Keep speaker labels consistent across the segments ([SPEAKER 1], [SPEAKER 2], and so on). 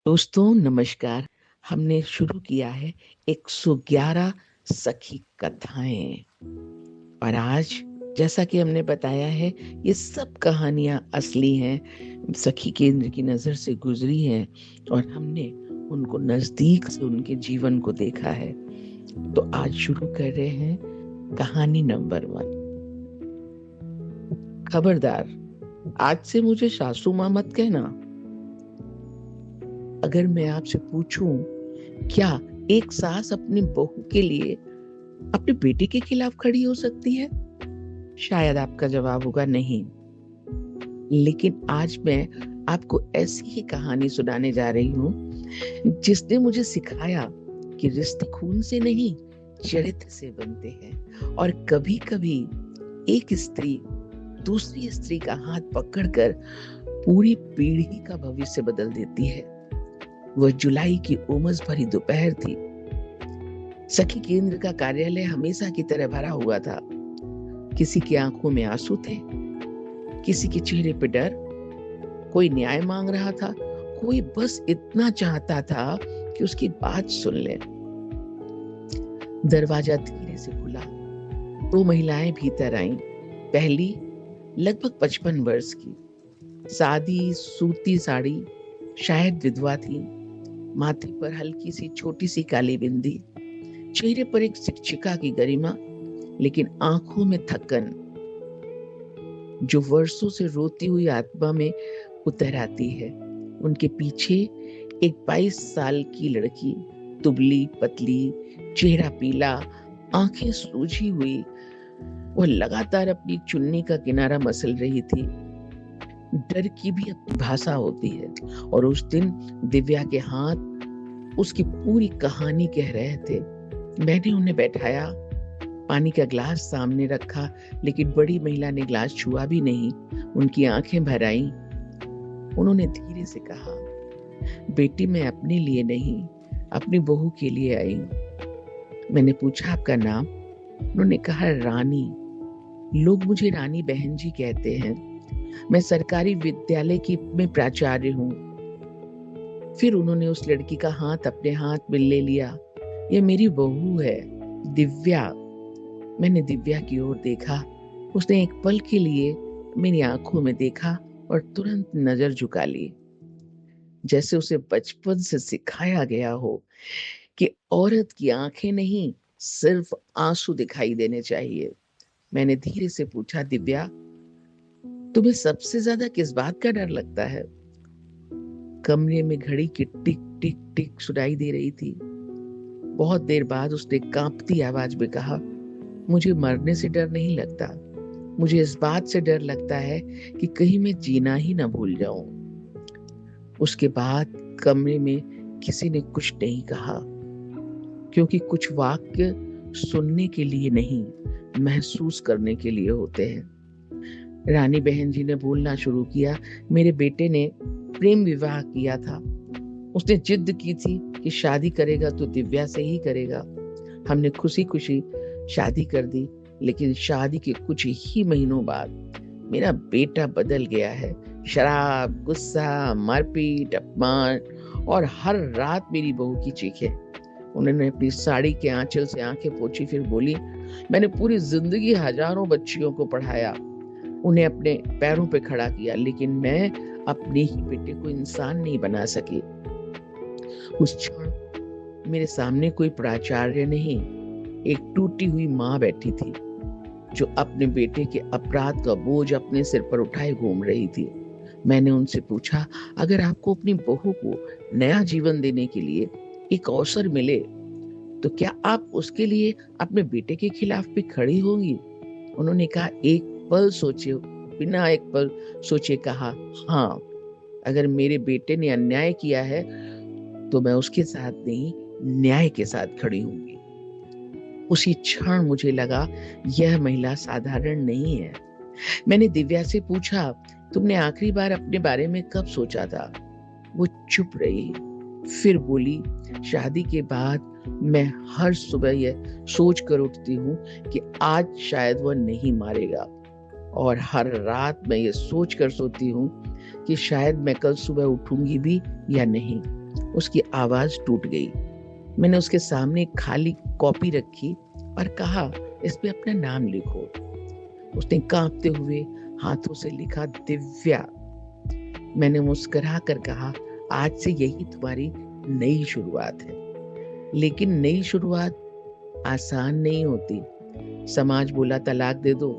[SPEAKER 1] दोस्तों नमस्कार। हमने शुरू किया है 111 सखी कथाएँ और आज जैसा कि हमने बताया है ये सब कहानियाँ असली हैं, सखी केंद्र की नज़र से गुज़री हैं और हमने उनको नज़दीक से उनके जीवन को देखा है। तो आज शुरू कर रहे हैं कहानी नंबर 1। खबरदार, आज से मुझे सासू माँ मत कहना। अगर मैं आपसे पूछूं, क्या एक सास अपनी बहू के लिए अपने बेटे के खिलाफ खड़ी हो सकती है? शायद आपका जवाब होगा नहीं। लेकिन आज मैं आपको ऐसी ही कहानी सुनाने जा रही हूँ जिसने मुझे सिखाया कि रिश्ते खून से नहीं, चरित्र से बनते हैं और कभी-कभी एक स्त्री दूसरी स्त्री का हाथ पकड़कर पूरी पीढ़ी का भविष्य बदल देती है। वह जुलाई की उमस भरी दोपहर थी। सखी केंद्र का कार्यालय हमेशा की तरह भरा हुआ था। किसी की आंखों में आंसू थे, किसी के चेहरे पे डर। कोई न्याय मांग रहा था, कोई बस इतना चाहता था कि उसकी बात सुन ले। दरवाजा धीरे से खुला। 2 महिलाएं भीतर आईं। पहली लगभग 55 वर्ष की, सादी सूती साड़ी, शायद विधवा थी। माथे पर हल्की सी छोटी सी काली बिंदी, चेहरे पर एक शिक्षिका की गरिमा, लेकिन आंखों में थकन जो वर्षों से रोती हुई आत्मा में उतर आती है। उनके पीछे एक 22 साल की लड़की, दुबली पतली, चेहरा पीला, आंखें सूजी हुई। वह लगातार अपनी चुन्नी का किनारा मसल रही थी। डर की भी अपनी भाषा होती है और उस दिन दिव्या के हाथ उसकी पूरी कहानी कह रहे थे। मैंने उन्हें बैठाया, पानी का ग्लास सामने रखा, लेकिन बड़ी महिला ने ग्लास छुआ भी नहीं। उनकी आंखें भर आईं। उन्होंने धीरे से कहा, बेटी मैं अपने लिए नहीं, अपनी बहू के लिए आई हूं। मैंने पूछा, आपका नाम? उन्होंने कहा, रानी। लोग मुझे रानी बहन जी कहते हैं। मैं सरकारी विद्यालय की में प्राचार्य हूँ। फिर उन्होंने उस लड़की का हाथ अपने हाथ में ले लिया। ये मेरी बहू है, दिव्या। मैंने दिव्या की ओर देखा। उसने एक पल के लिए मेरी आंखों में देखा और तुरंत नजर झुका ली, जैसे उसे बचपन से सिखाया गया हो कि औरत की आंखें नहीं, सिर्फ आंसू दिखाई देने चाहिए। मैंने धीरे से पूछा, दिव्या तुम्हें सबसे ज्यादा किस बात का डर लगता है? कमरे में घड़ी की टिक टिक टिक सुनाई दे रही थी। बहुत देर बाद उसने कांपती आवाज में कहा, मुझे मरने से डर नहीं लगता, मुझे इस बात से डर लगता है कि कहीं मैं जीना ही ना भूल जाऊं। उसके बाद कमरे में किसी ने कुछ नहीं कहा, क्योंकि कुछ वाक्य सुनने के लिए नहीं, महसूस करने के लिए होते हैं। रानी बहन जी ने बोलना शुरू किया, मेरे बेटे ने प्रेम विवाह किया था। उसने जिद की थी कि शादी करेगा तो दिव्या से ही करेगा। हमने खुशी खुशी शादी कर दी, लेकिन शादी के कुछ ही महीनों बाद मेरा बेटा बदल गया है। शराब, गुस्सा, मारपीट, अपमान और हर रात मेरी बहू की चीखें। उन्होंने अपनी साड़ी के आंचल से आंखें पोंछी, फिर बोली, मैंने पूरी जिंदगी हजारों बच्चियों को पढ़ाया, उन्हें अपने पैरों पे खड़ा किया, लेकिन मैं अपने ही बेटे को इंसान नहीं बना सकी। उस क्षण मेरे सामने कोई प्राचार्य नहीं, एक टूटी हुई माँ बैठी थी, जो अपने बेटे के अपराध का बोझ अपने सिर पर उठाए घूम रही थी। मैंने उनसे पूछा, अगर आपको अपनी बहू को नया जीवन देने के लिए एक अवसर मिले, तो क्या आप उसके लिए अपने बेटे के खिलाफ भी खड़ी होंगी? उन्होंने कहा, एक पल सोचे, बिना एक पल सोचे कहा, हाँ, अगर मेरे बेटे ने अन्याय किया है तो मैं उसके साथ नहीं, न्याय के साथ खड़ी होंगी। उसी क्षण मुझे लगा यह महिला साधारण नहीं है। मैंने दिव्या से पूछा, तुमने आखिरी बार अपने बारे में कब सोचा था? वो चुप रही, फिर बोली, शादी के बाद मैं हर सुबह यह सोच कर उठती हूँ कि आज शायद वह नहीं मारेगा, और हर रात मैं ये सोच कर सोती हूँ कि शायद मैं कल सुबह उठूंगी भी या नहीं। उसकी आवाज टूट गई। मैंने उसके सामने एक खाली कॉपी रखी और कहा, इस पे अपना नाम लिखो। उसने कांपते हुए हाथों से लिखा, दिव्या। मैंने मुस्कुरा कर कहा, आज से यही तुम्हारी नई शुरुआत है। लेकिन नई शुरुआत आसान नहीं होती। समाज बोला तलाक दे दो,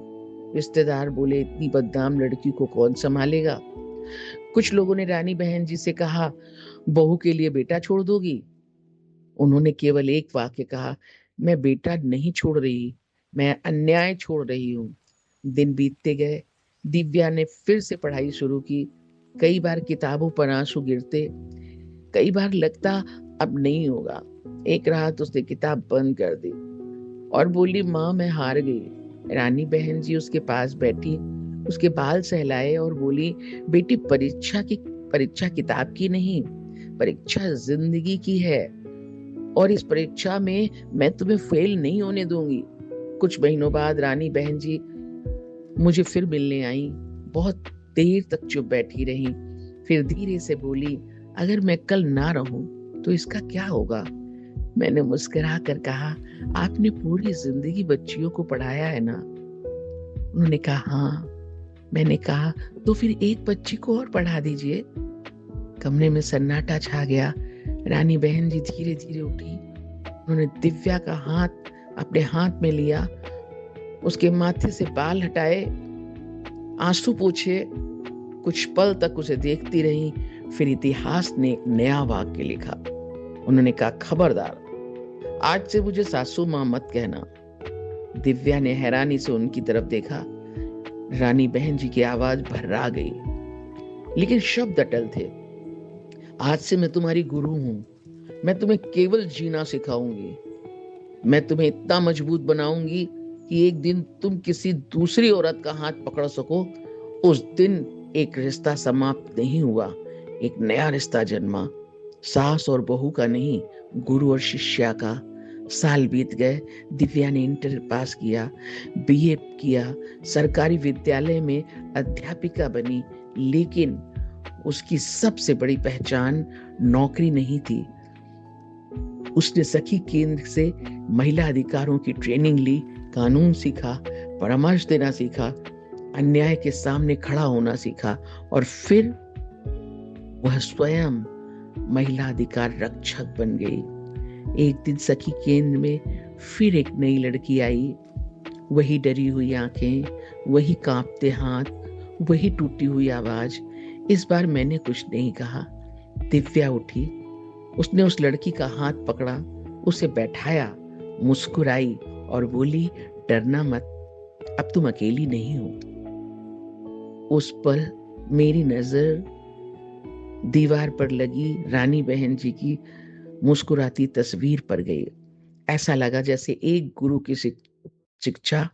[SPEAKER 1] रिश्तेदार बोले इतनी बदनाम लड़की को कौन संभालेगा। कुछ लोगों ने रानी बहन जी से कहा, बहू के लिए बेटा छोड़ दोगी। उन्होंने केवल एक वाक्य कहा, मैं बेटा नहीं छोड़ रही, मैं अन्याय छोड़ रही हूँ। दिन बीतते गए। दिव्या ने फिर से पढ़ाई शुरू की। कई बार किताबों पर आंसू गिरते, कई बार लगता अब नहीं होगा। एक रात उसने किताब बंद कर दी और बोली, माँ मैं हार गई। रानी बहन जी उसके पास बैठी, उसके बाल सहलाए और बोली, बेटी परीक्षा किताब की नहीं, परीक्षा जिंदगी की है और इस परीक्षा में मैं तुम्हें फेल नहीं होने दूंगी। कुछ महीनों बाद रानी बहन जी मुझे फिर मिलने आई। बहुत देर तक चुप बैठी रही, फिर धीरे से बोली, अगर मैं कल ना रहूं तो इसका क्या होगा। मैंने मुस्कुरा कर कहा, आपने पूरी जिंदगी बच्चियों को पढ़ाया है ना। उन्होंने कहा, हाँ। मैंने कहा, तो फिर एक बच्ची को और पढ़ा दीजिए। कमरे में सन्नाटा छा गया। रानी बहन जी धीरे धीरे उठी। उन्होंने दिव्या का हाथ अपने हाथ में लिया, उसके माथे से बाल हटाए, आंसू पोंछे। कुछ पल तक उसे देखती रही, फिर इतिहास ने एक नया वाक्य लिखा। उन्होंने कहा, खबरदार, आज से मुझे सासू माँ मत कहना। दिव्या ने हैरानी से उनकी तरफ देखा। रानी बहन जी की आवाज भर्रा गई, लेकिन शब्द अटल थे। आज से मैं तुम्हारी गुरु हूं। मैं तुम्हें केवल जीना सिखाऊंगी। मैं तुम्हें इतना मजबूत बनाऊंगी कि एक दिन तुम किसी दूसरी औरत का हाथ पकड़ सको। उस दिन एक रिश्ता समाप्त नहीं हुआ, एक नया रिश्ता जन्मा। सास और बहू का नहीं, गुरु और शिष्या का। साल बीत गए। दिव्या ने इंटर पास किया, बीए किया, सरकारी विद्यालय में अध्यापिका बनी। लेकिन उसकी सबसे बड़ी पहचान नौकरी नहीं थी। उसने सखी केंद्र से महिला अधिकारों की ट्रेनिंग ली, कानून सीखा, परामर्श देना सीखा, अन्याय के सामने खड़ा होना सीखा और फिर वह स्वयं महिला अधिकार रक्षक बन गई। एक दिन सखी केंद्र में फिर एक नई लड़की आई। वही डरी हुई आंखें, वही कांपते हाथ, वही टूटी हुई आवाज। इस बार मैंने कुछ नहीं कहा। दिव्या उठी, उसने उस लड़की का हाथ पकड़ा, उसे बैठाया, मुस्कुराई और बोली, डरना मत, अब तुम अकेली नहीं हो। उस पल मेरी नजर दीवार पर लगी रानी बहन जी की मुस्कुराती तस्वीर पर गई। ऐसा लगा जैसे एक गुरु की शिक्षा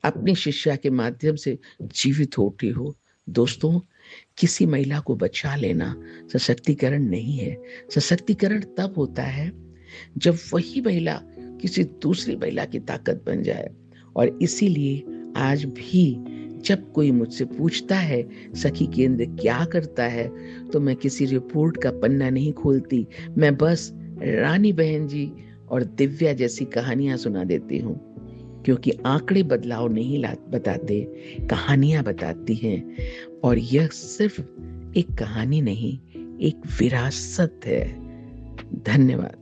[SPEAKER 1] अपनी शिष्या के माध्यम से जीवित होती हो। दोस्तों, किसी महिला को बचा लेना सशक्तिकरण नहीं है। सशक्तिकरण तब होता है जब वही महिला किसी दूसरी महिला की ताकत बन जाए। और इसीलिए आज भी जब कोई मुझसे पूछता है सखी केंद्र क्या करता है, तो मैं किसी रिपोर्ट का पन्ना नहीं खोलती। मैं बस रानी बहन जी और दिव्या जैसी कहानियां सुना देती हूँ, क्योंकि आंकड़े बदलाव नहीं बताते, कहानियां बताती हैं। और यह सिर्फ एक कहानी नहीं, एक विरासत है। धन्यवाद।